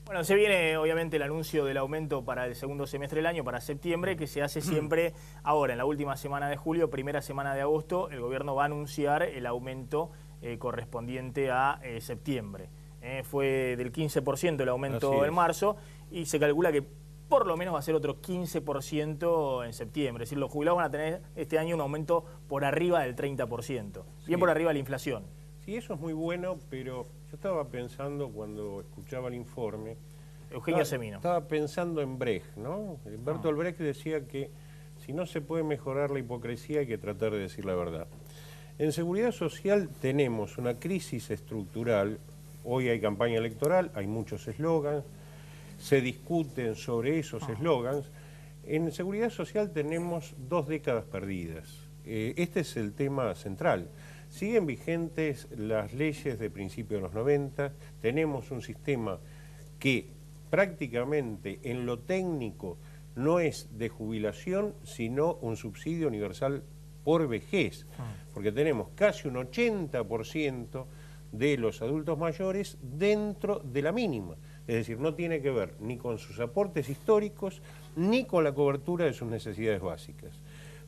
Bueno, se viene obviamente el anuncio del aumento para el segundo semestre del año, para septiembre, que se hace siempre ahora, en la última semana de julio, primera semana de agosto, el gobierno va a anunciar el aumento correspondiente a septiembre. Fue del 15% el aumento en marzo y se calcula que por lo menos va a ser otro 15% en septiembre. Es decir, los jubilados van a tener este año un aumento por arriba del 30%, bien por arriba de la inflación. Sí, eso es muy bueno, pero yo estaba pensando cuando escuchaba el informe... Eugenio Semino. Estaba pensando en Brecht, ¿no? Bertolt Brecht decía que si no se puede mejorar la hipocresía hay que tratar de decir la verdad. En seguridad social tenemos una crisis estructural. Hoy hay campaña electoral, hay muchos eslogans, se discuten sobre esos eslogans. En seguridad social tenemos 2 décadas perdidas. Este es el tema central. Siguen vigentes las leyes de principios de los 90, tenemos un sistema que prácticamente en lo técnico no es de jubilación, sino un subsidio universal por vejez, porque tenemos casi un 80% de los adultos mayores dentro de la mínima. Es decir, no tiene que ver ni con sus aportes históricos, ni con la cobertura de sus necesidades básicas.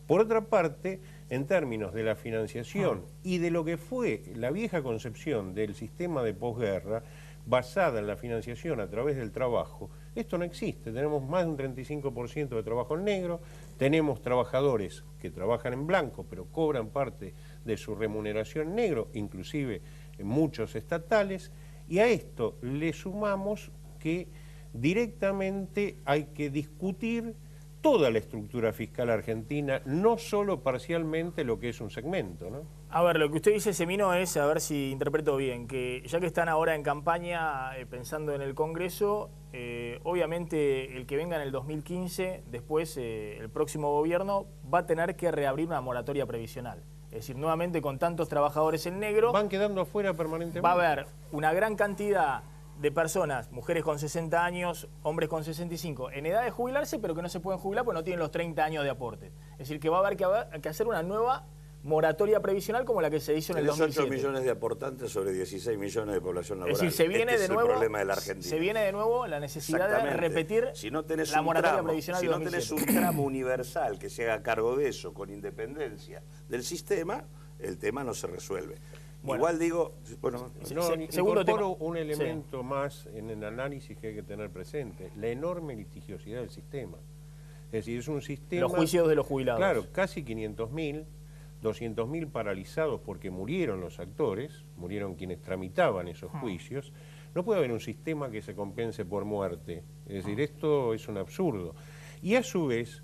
Por otra parte, en términos de la financiación y de lo que fue la vieja concepción del sistema de posguerra, basada en la financiación a través del trabajo, esto no existe. Tenemos más de un 35% de trabajo en negro, tenemos trabajadores que trabajan en blanco, pero cobran parte de su remuneración en negro, inclusive en muchos estatales, y a esto le sumamos que directamente hay que discutir toda la estructura fiscal argentina, no solo parcialmente lo que es un segmento, ¿no? A ver, lo que usted dice, Semino, es, a ver si interpreto bien, que ya que están ahora en campaña pensando en el Congreso, obviamente el que venga en el 2015, después el próximo gobierno, va a tener que reabrir una moratoria previsional. Es decir, nuevamente con tantos trabajadores en negro... Van quedando afuera permanentemente. Va a haber una gran cantidad de personas, mujeres con 60 años, hombres con 65, en edad de jubilarse, pero que no se pueden jubilar porque no tienen los 30 años de aporte. Es decir, que va a haber que hacer una nueva moratoria previsional como la que se hizo en el 2007. 8 millones de aportantes sobre 16 millones de población laboral. Es decir, se viene de nuevo, es el problema de la Argentina. Se viene de nuevo la necesidad de repetir la moratoria previsional de 2007. Si no tenés un tramo universal que se haga cargo de eso con independencia del sistema, el tema no se resuelve. Bueno, igual digo, bueno, incorporo un elemento más en el análisis que hay que tener presente, la enorme litigiosidad del sistema. Es decir, es un sistema... Los juicios de los jubilados. Claro, casi 500.000, 200.000 paralizados porque murieron los actores, murieron quienes tramitaban esos juicios. No puede haber un sistema que se compense por muerte. Es decir, esto es un absurdo. Y a su vez,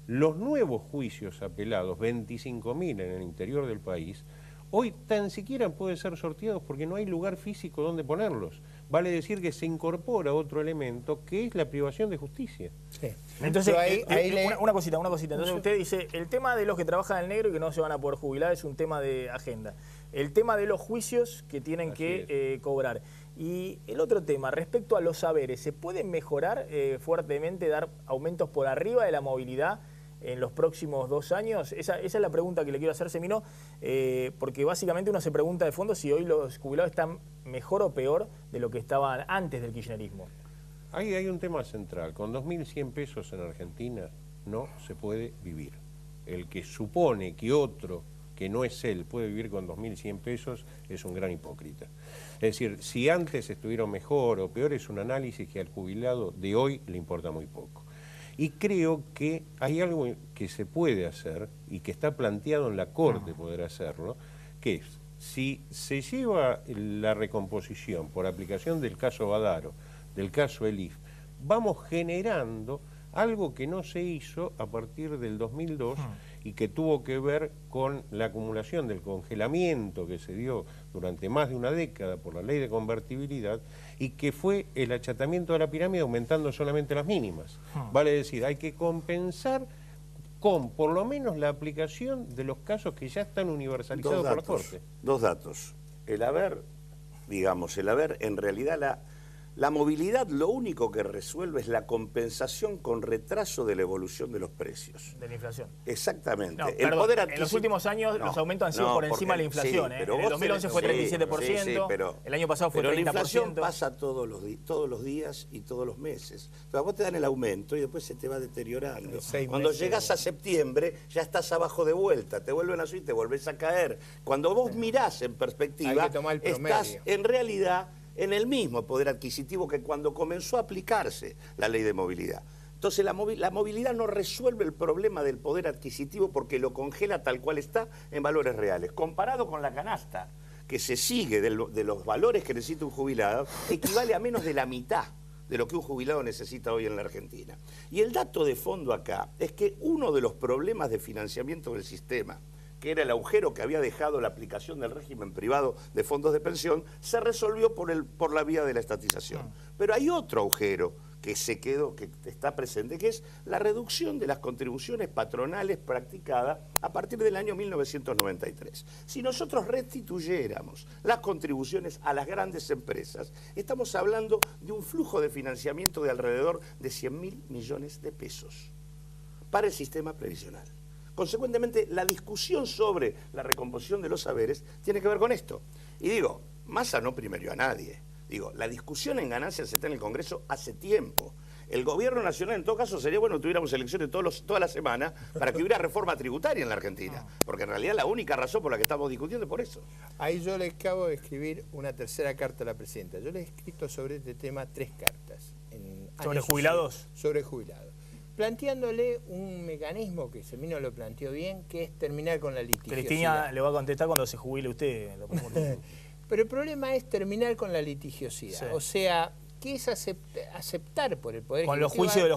los nuevos juicios apelados, 25.000 en el interior del país, hoy tan siquiera pueden ser sorteados porque no hay lugar físico donde ponerlos. Vale decir que se incorpora otro elemento que es la privación de justicia. Sí. Entonces, una cosita. Entonces usted dice, el tema de los que trabajan en el negro y que no se van a poder jubilar es un tema de agenda. El tema de los juicios que tienen que cobrar. Y el otro tema, respecto a los saberes, ¿se puede mejorar fuertemente, dar aumentos por arriba de la movilidad en los próximos 2 años? Esa es la pregunta que le quiero hacer, Semino, porque básicamente uno se pregunta de fondo si hoy los jubilados están mejor o peor de lo que estaban antes del kirchnerismo. Ahí hay un tema central. Con 2.100 pesos en Argentina no se puede vivir. El que supone que otro que no es él puede vivir con 2.100 pesos es un gran hipócrita. Es decir, si antes estuvieron mejor o peor es un análisis que al jubilado de hoy le importa muy poco. Y creo que hay algo que se puede hacer y que está planteado en la Corte poder hacerlo, que es, si se lleva la recomposición por aplicación del caso Badaro, del caso Elif, vamos generando algo que no se hizo a partir del 2002 y que tuvo que ver con la acumulación del congelamiento que se dio durante más de una década por la ley de convertibilidad y que fue el achatamiento de la pirámide aumentando solamente las mínimas. Vale decir, hay que compensar con por lo menos la aplicación de los casos que ya están universalizados por la Corte. 2 datos. El haber, digamos, en realidad La movilidad lo único que resuelve es la compensación con retraso de la evolución de los precios. De la inflación. Exactamente. No, perdón, en los últimos años los aumentos han sido por encima de la inflación. Sí, en el 2011 fue 37%, el año pasado fue 30%. Pero la inflación pasa todos los días y todos los meses. Entonces, vos te dan el aumento y después se te va deteriorando. Cuando llegas a septiembre ya estás abajo de vuelta, te vuelven a subir, te volvés a caer. Cuando vos mirás en perspectiva, estás en realidad en el mismo poder adquisitivo que cuando comenzó a aplicarse la ley de movilidad. Entonces la movilidad no resuelve el problema del poder adquisitivo porque lo congela tal cual está en valores reales. Comparado con la canasta, que se sigue de los valores que necesita un jubilado, equivale a menos de la mitad de lo que un jubilado necesita hoy en la Argentina. Y el dato de fondo acá es que uno de los problemas de financiamiento del sistema, que era el agujero que había dejado la aplicación del régimen privado de fondos de pensión, se resolvió por la vía de la estatización. Pero hay otro agujero que se quedó, que está presente, que es la reducción de las contribuciones patronales practicadas a partir del año 1993. Si nosotros restituyéramos las contribuciones a las grandes empresas, estamos hablando de un flujo de financiamiento de alrededor de 100.000 millones de pesos para el sistema previsional. Consecuentemente, la discusión sobre la recomposición de los saberes tiene que ver con esto. Y digo, Massa no primerió a nadie. Digo, la discusión en ganancias está en el Congreso hace tiempo. El gobierno nacional, en todo caso, sería bueno que tuviéramos elecciones toda la semana para que hubiera reforma tributaria en la Argentina. Porque en realidad la única razón por la que estamos discutiendo es por eso. Ahí yo le acabo de escribir una tercera carta a la presidenta. Yo le he escrito sobre este tema 3 cartas. ¿Sobre jubilados? Sobre jubilados. Planteándole un mecanismo que Semino lo planteó bien, que es terminar con la litigiosidad. Cristina le va a contestar cuando se jubile usted. Pero el problema es terminar con la litigiosidad. Sí. O sea, ¿qué es aceptar por el Poder Ejecutivo? Con los juicios de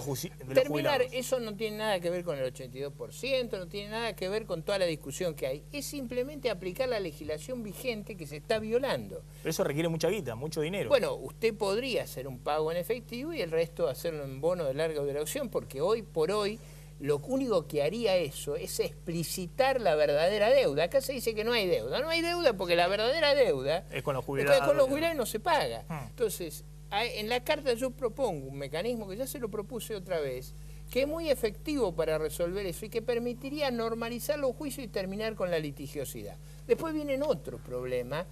los terminar, eso no tiene nada que ver con el 82%, no tiene nada que ver con toda la discusión que hay. Es simplemente aplicar la legislación vigente que se está violando. Pero eso requiere mucha guita, mucho dinero. Bueno, usted podría hacer un pago en efectivo y el resto hacerlo en bono de larga duración, porque hoy por hoy lo único que haría eso es explicitar la verdadera deuda. Acá se dice que no hay deuda. No hay deuda porque la verdadera deuda es con los jubilados. Con los jubilados no se paga. Entonces, en la carta yo propongo un mecanismo que ya se lo propuse otra vez, que es muy efectivo para resolver eso y que permitiría normalizar los juicios y terminar con la litigiosidad. Después vienen otros problemas.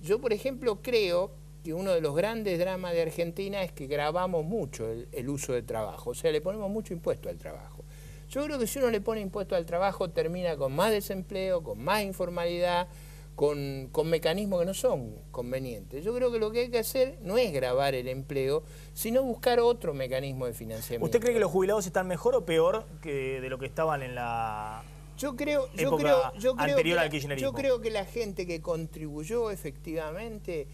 Yo, por ejemplo, creo que uno de los grandes dramas de Argentina es que gravamos mucho el uso del trabajo, o sea, le ponemos mucho impuesto al trabajo. Yo creo que si uno le pone impuesto al trabajo termina con más desempleo, con más informalidad, con mecanismos que no son convenientes. Yo creo que lo que hay que hacer no es gravar el empleo, sino buscar otro mecanismo de financiamiento. ¿Usted cree que los jubilados están mejor o peor que de lo que estaban en la época anterior al kirchnerismo? Yo creo que la gente que contribuyó efectivamente,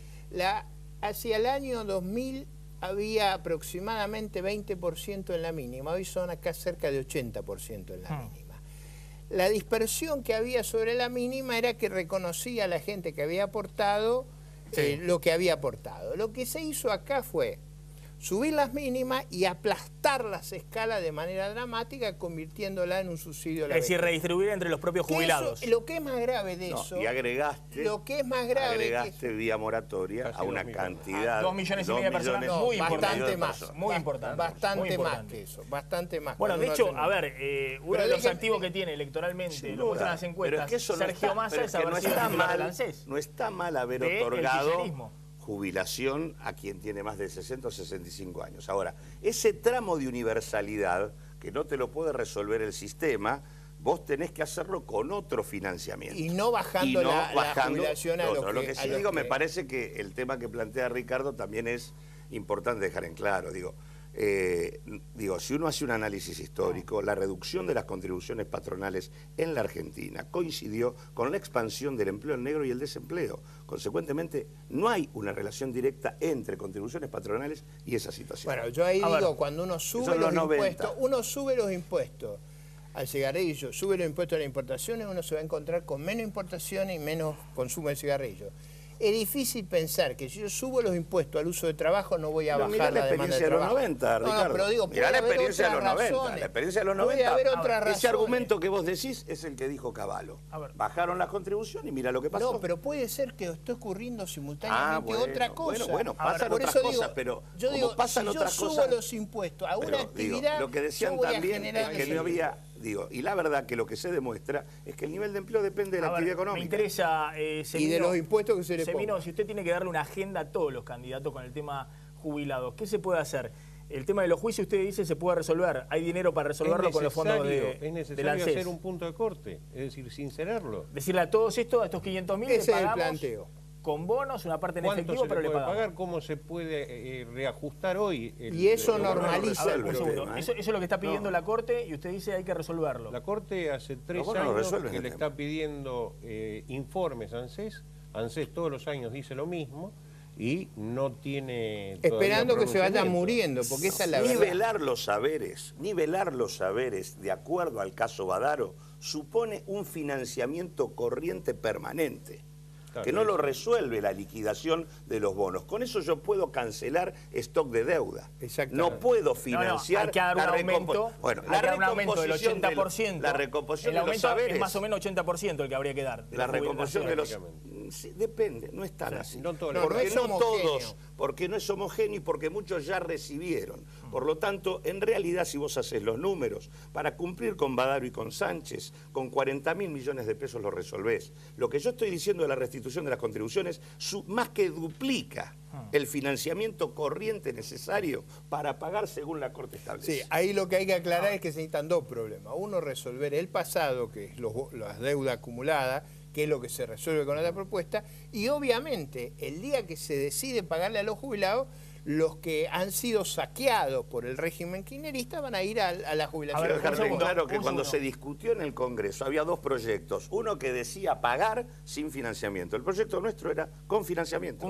hacia el año 2000 había aproximadamente 20% en la mínima, hoy son acá cerca de 80% en la mínima. La dispersión que había sobre la mínima era que reconocía a la gente que había aportado lo que había aportado. Lo que se hizo acá fue subir las mínimas y aplastar las escalas de manera dramática, convirtiéndola en un subsidio a la vejez. Es decir, redistribuir entre los propios jubilados. Lo que es más grave de eso... Y agregaste, lo que es más grave agregaste vía moratoria a una cantidad... 2,5 millones de personas. No, muy bastante más. Muy importante. Bastante más que eso. Bastante más. Bueno, de hecho, a ver, uno de los activos que tiene electoralmente, lo muestran las encuestas, Sergio Massa es haber sido titular ANSES. No está mal haber otorgado jubilación a quien tiene más de 60 o 65 años. Ahora, ese tramo de universalidad, que no te lo puede resolver el sistema, vos tenés que hacerlo con otro financiamiento. Y no bajando, la jubilación a lo que sí digo, me parece que el tema que plantea Ricardo también es importante dejar en claro. Si uno hace un análisis histórico, la reducción de las contribuciones patronales en la Argentina coincidió con la expansión del empleo negro y el desempleo. Consecuentemente, no hay una relación directa entre contribuciones patronales y esa situación. Bueno, yo ahí digo, cuando uno sube los impuestos al cigarrillo, sube los impuestos a las importaciones, uno se va a encontrar con menos importaciones y menos consumo de cigarrillos. es difícil pensar que si yo subo los impuestos al uso de trabajo no voy a bajar mirá la demanda de trabajo. Mirá la experiencia de los 90, Ricardo. No, pero digo, mirá la experiencia de los 90. Razones. La experiencia de los Puede 90. haber otras Ese razones. argumento que vos decís es el que dijo Cavallo. Bajaron las contribuciones y mira lo que pasó. No, pero puede ser que esté ocurriendo simultáneamente otra cosa. Bueno, pasan por otras eso cosas, digo, pero yo digo, pasan si yo otras subo cosas, los impuestos a una actividad, lo que decían yo voy a también generar es que no había, y la verdad que lo que se demuestra es que el nivel de empleo depende de la actividad económica. Me interesa, y de los impuestos que se le pongan. Si usted tiene que darle una agenda a todos los candidatos con el tema jubilados, ¿qué se puede hacer? El tema de los juicios, usted dice, se puede resolver. ¿Hay dinero para resolverlo con los fondos Es necesario hacer un punto de corte, es decir, sincerarlo. Decirle a todos esto, a estos 500.000, ese es el planteo. Con bonos, una parte en efectivo, pero le pagamos. Pagar, ¿cómo se puede reajustar hoy? Y eso normaliza el problema. Eso es lo que está pidiendo la Corte y usted dice hay que resolverlo. La Corte hace 3 años que le está pidiendo informes a ANSES. ANSES todos los años dice lo mismo y no tiene... Esperando que se vayan muriendo, porque esa es la verdad. Nivelar los saberes de acuerdo al caso Badaro supone un financiamiento corriente permanente. Que no lo resuelve la liquidación de los bonos. Con eso yo puedo cancelar stock de deuda. No puedo financiar hay que dar un aumento, un aumento del 80%. La recomposición de los saberes. Es más o menos 80% el que habría que dar. La recomposición de los... Sí, depende, no es tan así. Porque no es homogéneo y porque muchos ya recibieron. Por lo tanto, en realidad, si vos haces los números, para cumplir con Badaro y con Sánchez, con 40.000 millones de pesos lo resolvés. Lo que yo estoy diciendo de la restitución de las contribuciones, más que duplica el financiamiento corriente necesario para pagar según la Corte establece. Sí, ahí lo que hay que aclarar es que se necesitan dos problemas. Uno, resolver el pasado, que es la deuda acumulada, que es lo que se resuelve con esta propuesta, y obviamente el día que se decide pagarle a los jubilados, los que han sido saqueados por el régimen kirchnerista van a ir a la jubilación. Quiero dejar bien claro que cuando se discutió en el Congreso había dos proyectos, uno que decía pagar sin financiamiento, el proyecto nuestro era con financiamiento.